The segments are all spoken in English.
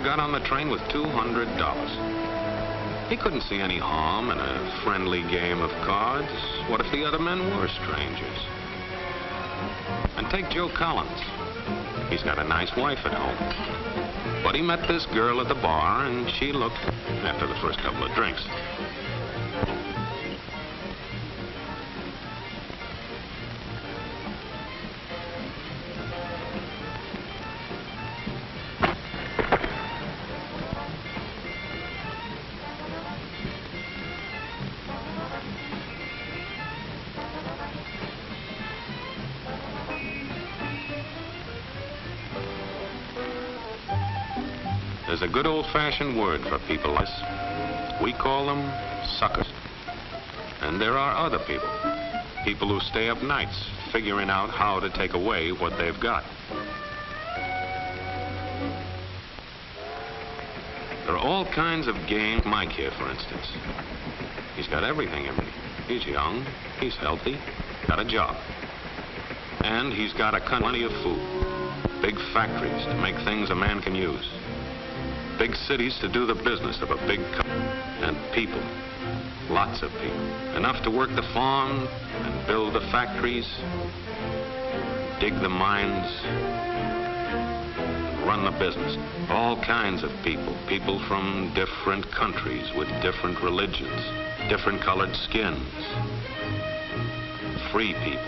got on the train with $200. He couldn't see any harm in a friendly game of cards. What if the other men were strangers? And take Joe Collins. He's got a nice wife at home. But he met this girl at the bar, and she looked, after the first couple of drinks. There's a good old-fashioned word for people like us. We call them suckers. And there are other people. People who stay up nights figuring out how to take away what they've got. There are all kinds of games. Mike here, for instance. He's got everything in me. He's young, he's healthy, got a job. And he's got plenty of food. Big factories to make things a man can use. Big cities to do the business of a big company. And people. Lots of people. Enough to work the farm and build the factories, dig the mines, run the business. All kinds of people. People from different countries with different religions, different colored skins. Free people.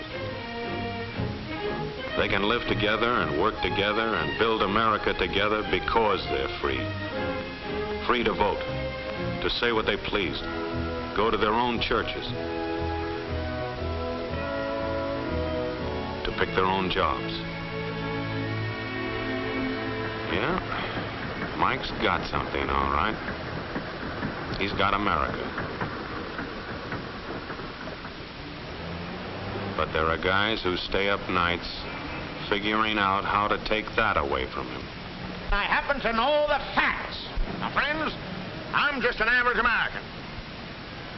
They can live together and work together and build America together because they're free. Free to vote, to say what they pleased, go to their own churches, to pick their own jobs. Yeah, Mike's got something, all right. He's got America. But there are guys who stay up nights figuring out how to take that away from him. I happen to know the facts. Now, friends, I'm just an average American.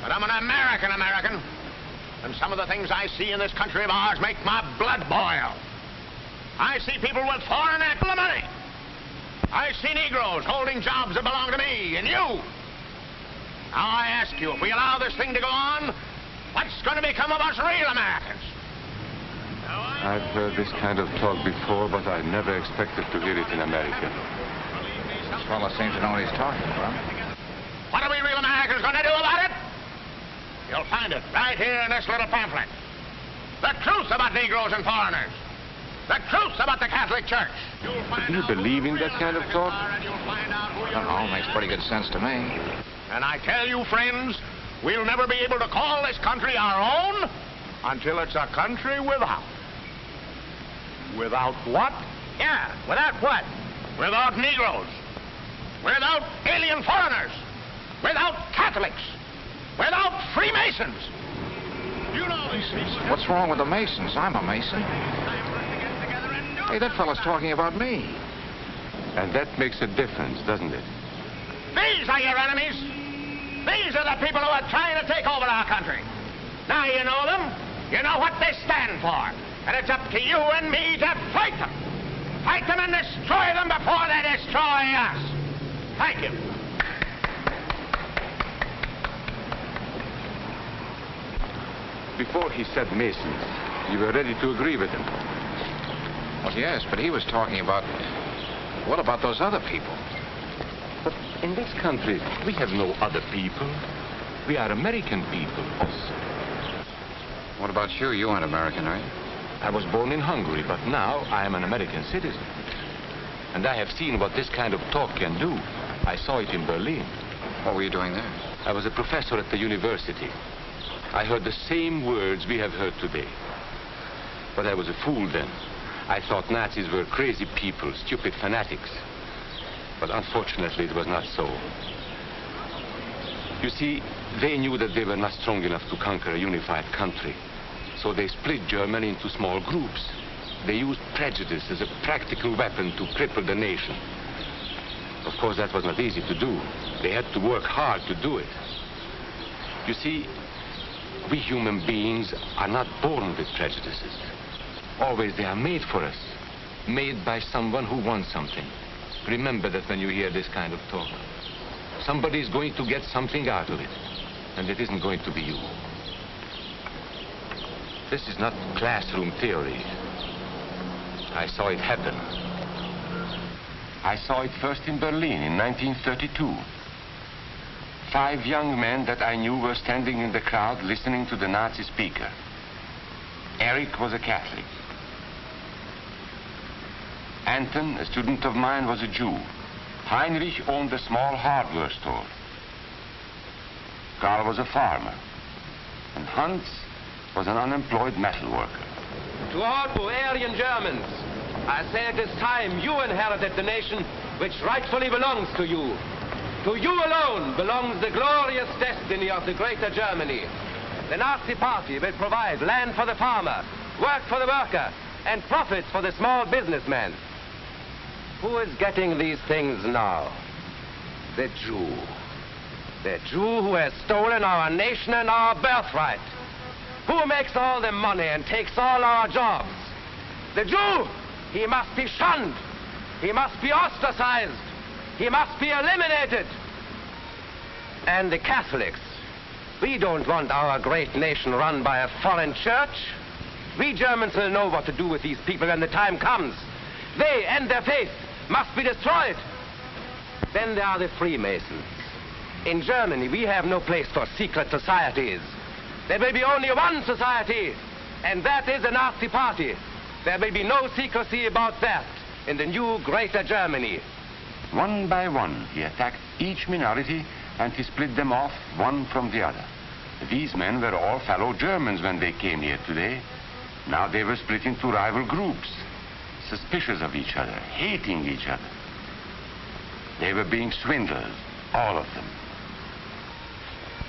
But I'm an American. And some of the things I see in this country of ours make my blood boil. I see people with foreign money. I see Negroes holding jobs that belong to me and you. Now, I ask you, if we allow this thing to go on, what's going to become of us real Americans? I've heard this kind of talk before, but I never expected to hear it in America. This fellow seems to know what he's talking about. What are we real Americans going to do about it? You'll find it right here in this little pamphlet. The truth about Negroes and foreigners. The truth about the Catholic Church. Do you believe in that kind of talk? I don't know, makes pretty good sense to me. And I tell you, friends, we'll never be able to call this country our own until it's a country without. Without what? Yeah, without what? Without Negroes. Without alien foreigners. Without Catholics. Without Freemasons. You know these people. What's wrong with the Masons? I'm a Mason. Hey, that fellow's talking about me. And that makes a difference, doesn't it? These are your enemies. These are the people who are trying to take over our country. Now you know them. You know what they stand for. And it's up to you and me to fight them. Fight them and destroy them before they destroy us. Thank you. Before he said Masons, you were ready to agree with him. Well, yes, but he was talking about... What about those other people? But in this country, we have no other people. We are American people. What about you? You aren't American, are you? I was born in Hungary, but now I am an American citizen. And I have seen what this kind of talk can do. I saw it in Berlin. What were you doing there? I was a professor at the university. I heard the same words we have heard today. But I was a fool then. I thought Nazis were crazy people, stupid fanatics. But unfortunately, it was not so. You see, they knew that they were not strong enough to conquer a unified country. So they split Germany into small groups. They used prejudice as a practical weapon to cripple the nation. Of course, that was not easy to do. They had to work hard to do it. You see, we human beings are not born with prejudices. Always they are made for us. Made by someone who wants something. Remember that when you hear this kind of talk. Somebody's going to get something out of it, and it isn't going to be you. This is not classroom theory. I saw it happen. I saw it first in Berlin in 1932. 5 young men that I knew were standing in the crowd listening to the Nazi speaker. Eric was a Catholic. Anton, a student of mine, was a Jew. Heinrich owned a small hardware store. Karl was a farmer. And Hans was an unemployed metal worker. To all Bavarian Germans, I say it is time you inherited the nation which rightfully belongs to you. To you alone belongs the glorious destiny of the greater Germany. The Nazi Party will provide land for the farmer, work for the worker, and profits for the small businessman. Who is getting these things now? The Jew. The Jew who has stolen our nation and our birthright. Who makes all the money and takes all our jobs? The Jew! He must be shunned. He must be ostracized. He must be eliminated. And the Catholics. We don't want our great nation run by a foreign church. We Germans will know what to do with these people when the time comes. They and their faith must be destroyed. Then there are the Freemasons. In Germany, we have no place for secret societies. There will be only one society, and that is the Nazi Party. There will be no secrecy about that in the new greater Germany. One by one, he attacked each minority and he split them off one from the other. These men were all fellow Germans when they came here today. Now they were split into rival groups, suspicious of each other, hating each other. They were being swindled, all of them.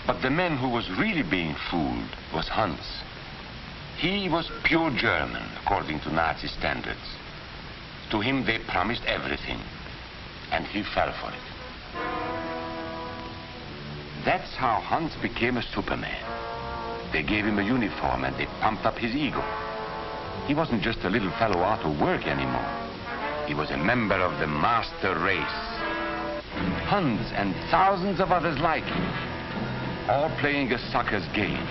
But the man who was really being fooled was Hans. He was pure German, according to Nazi standards. To him they promised everything, and he fell for it. That's how Hans became a Superman. They gave him a uniform and they pumped up his ego. He wasn't just a little fellow out of work anymore. He was a member of the master race. Hans and thousands of others like him, all playing a sucker's game.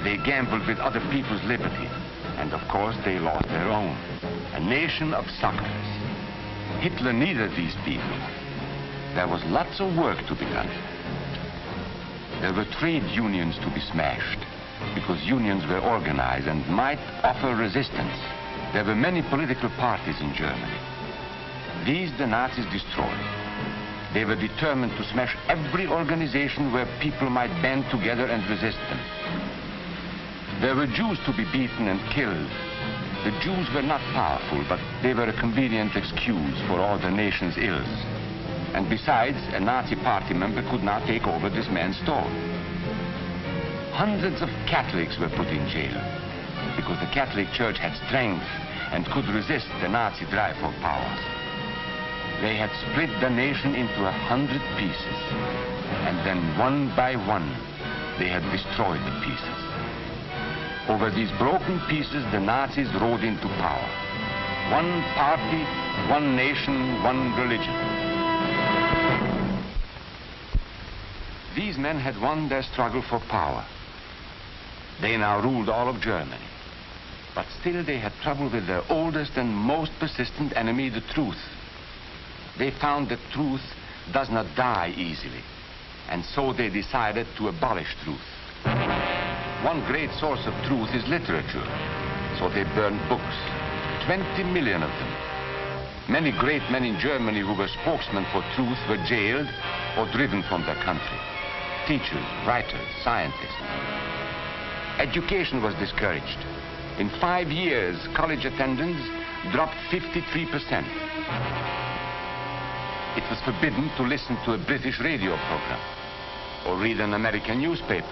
They gambled with other people's liberty, and of course they lost their own. A nation of suckers. Hitler needed these people. There was lots of work to be done. There were trade unions to be smashed, because unions were organized and might offer resistance. There were many political parties in Germany. These the Nazis destroyed. They were determined to smash every organization where people might band together and resist them. There were Jews to be beaten and killed. The Jews were not powerful, but they were a convenient excuse for all the nation's ills. And besides, a Nazi party member could not take over this man's store. Hundreds of Catholics were put in jail because the Catholic Church had strength and could resist the Nazi drive for power. They had split the nation into 100 pieces, and then one by one, they had destroyed the pieces. Over these broken pieces, the Nazis rode into power. One party, one nation, one religion. These men had won their struggle for power. They now ruled all of Germany. But still they had trouble with their oldest and most persistent enemy, the truth. They found that truth does not die easily, and so they decided to abolish truth. One great source of truth is literature, so they burned books, 20 million of them. Many great men in Germany who were spokesmen for truth were jailed or driven from their country. Teachers, writers, scientists. Education was discouraged. In 5 years, college attendance dropped 53%. It was forbidden to listen to a British radio program or read an American newspaper.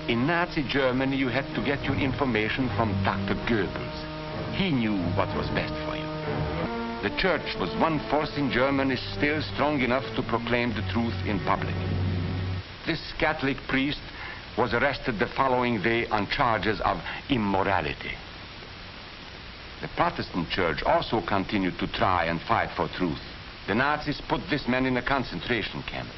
In Nazi Germany, you had to get your information from Dr. Goebbels. He knew what was best for you. The church was one force in Germany still strong enough to proclaim the truth in public. This Catholic priest was arrested the following day on charges of immorality. The Protestant church also continued to try and fight for truth. The Nazis put this man in a concentration camp.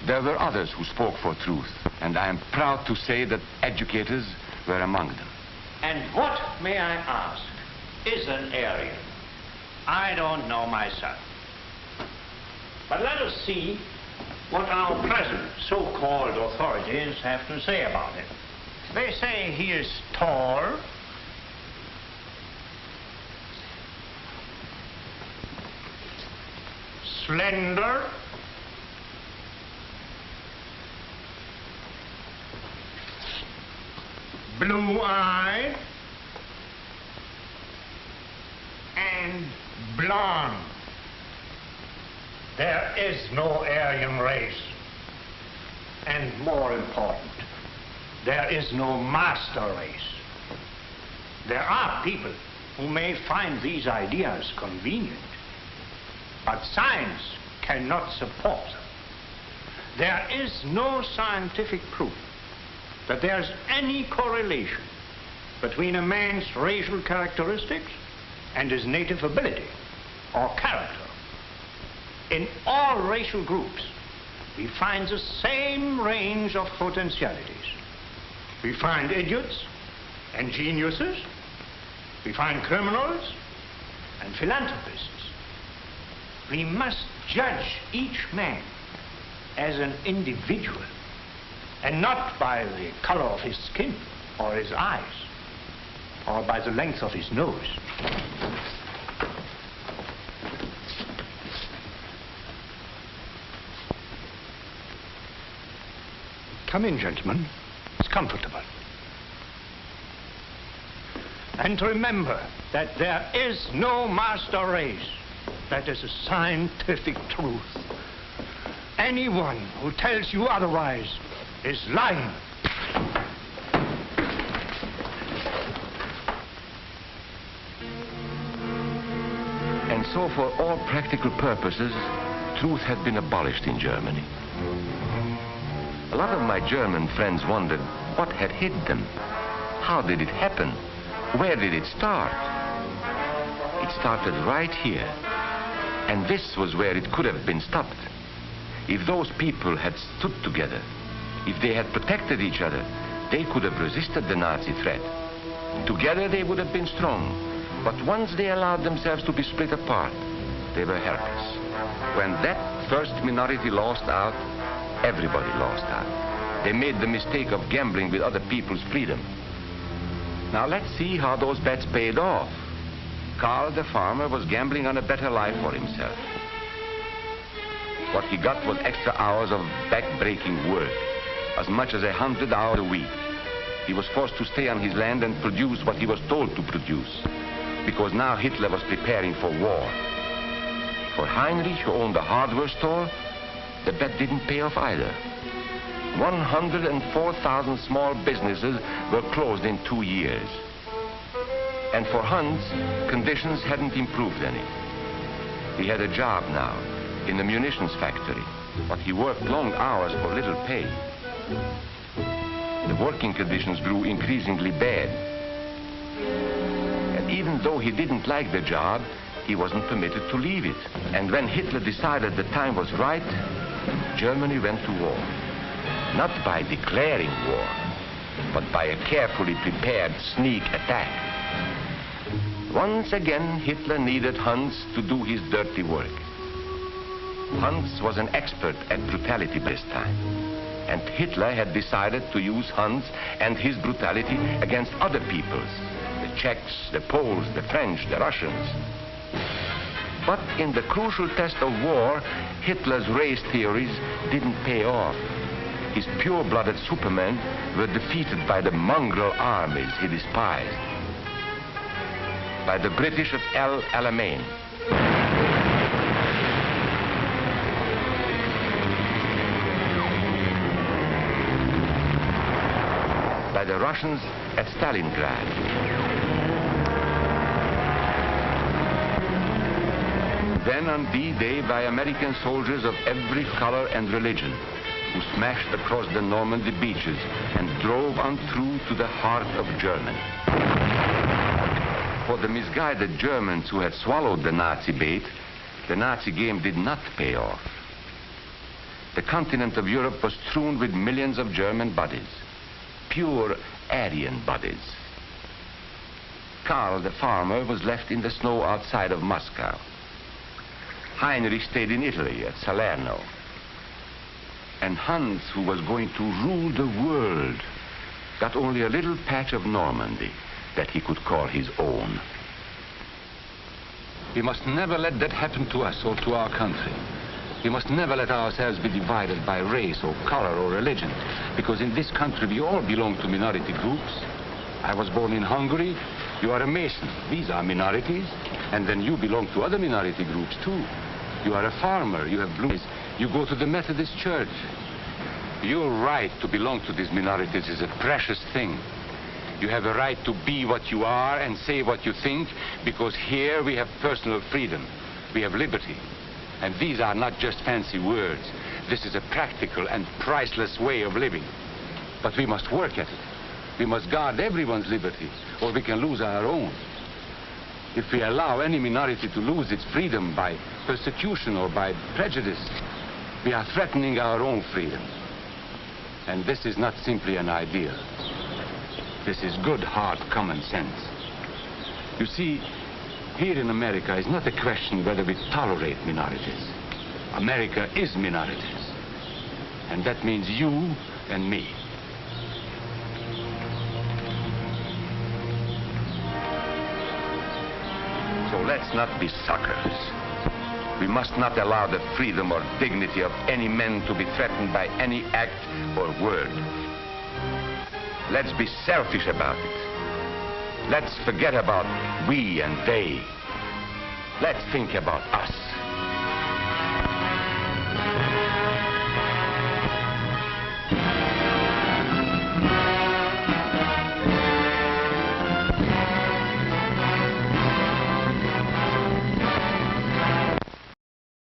There were others who spoke for truth, and I am proud to say that educators were among them. And what, may I ask, is an Aryan? I don't know myself. But let us see what our present so-called authorities have to say about it. They say he is tall, slender, blue-eyed, and blonde. There is no Aryan race. And more important, there is no master race. There are people who may find these ideas convenient, but science cannot support them. There is no scientific proof that there's any correlation between a man's racial characteristics and his native ability or character. In all racial groups, we find the same range of potentialities. We find idiots and geniuses. We find criminals and philanthropists. We must judge each man as an individual and not by the color of his skin or his eyes or by the length of his nose. Come in, gentlemen. It's comfortable. And remember that there is no master race. That is a scientific truth. Anyone who tells you otherwise is lying. And so for all practical purposes, truth had been abolished in Germany. A lot of my German friends wondered what had hit them. How did it happen? Where did it start? It started right here. And this was where it could have been stopped. If those people had stood together, if they had protected each other, they could have resisted the Nazi threat. Together they would have been strong. But once they allowed themselves to be split apart, they were helpless. When that first minority lost out, everybody lost out. They made the mistake of gambling with other people's freedom. Now let's see how those bets paid off. Karl the farmer was gambling on a better life for himself. What he got was extra hours of back-breaking work, as much as 100 hours a week. He was forced to stay on his land and produce what he was told to produce, because now Hitler was preparing for war. For Heinrich, who owned a hardware store, the bet didn't pay off either. 104,000 small businesses were closed in 2 years. And for Hans, conditions hadn't improved any. He had a job now in the munitions factory, but he worked long hours for little pay. The working conditions grew increasingly bad. And even though he didn't like the job, he wasn't permitted to leave it. And when Hitler decided the time was right, Germany went to war. Not by declaring war, but by a carefully prepared sneak attack. Once again, Hitler needed Hans to do his dirty work. Hans was an expert at brutality this time, and Hitler had decided to use Hans and his brutality against other peoples, the Czechs, the Poles, the French, the Russians. But in the crucial test of war, Hitler's race theories didn't pay off. His pure-blooded supermen were defeated by the mongrel armies he despised, by the British at El Alamein, by the Russians at Stalingrad, then on D-Day by American soldiers of every color and religion, who smashed across the Normandy beaches and drove on through to the heart of Germany. For the misguided Germans who had swallowed the Nazi bait, the Nazi game did not pay off. The continent of Europe was strewn with millions of German bodies, pure Aryan bodies. Karl, the farmer, was left in the snow outside of Moscow. Heinrich stayed in Italy at Salerno. And Hans, who was going to rule the world, got only a little patch of Normandy that he could call his own. We must never let that happen to us or to our country. We must never let ourselves be divided by race or color or religion, because in this country we all belong to minority groups. I was born in Hungary. You are a Mason. These are minorities. And then you belong to other minority groups too. You are a farmer. You have blue eyes. You go to the Methodist Church. Your right to belong to these minorities is a precious thing. You have a right to be what you are and say what you think, because here we have personal freedom. We have liberty. And these are not just fancy words. This is a practical and priceless way of living. But we must work at it. We must guard everyone's liberty, or we can lose our own. If we allow any minority to lose its freedom by persecution or by prejudice, we are threatening our own freedom. And this is not simply an ideal. This is good, hard common sense. You see, here in America is not a question whether we tolerate minorities. America is minorities. And that means you and me. So let's not be suckers. We must not allow the freedom or dignity of any men to be threatened by any act or word. Let's be selfish about it. Let's forget about we and they. Let's think about us.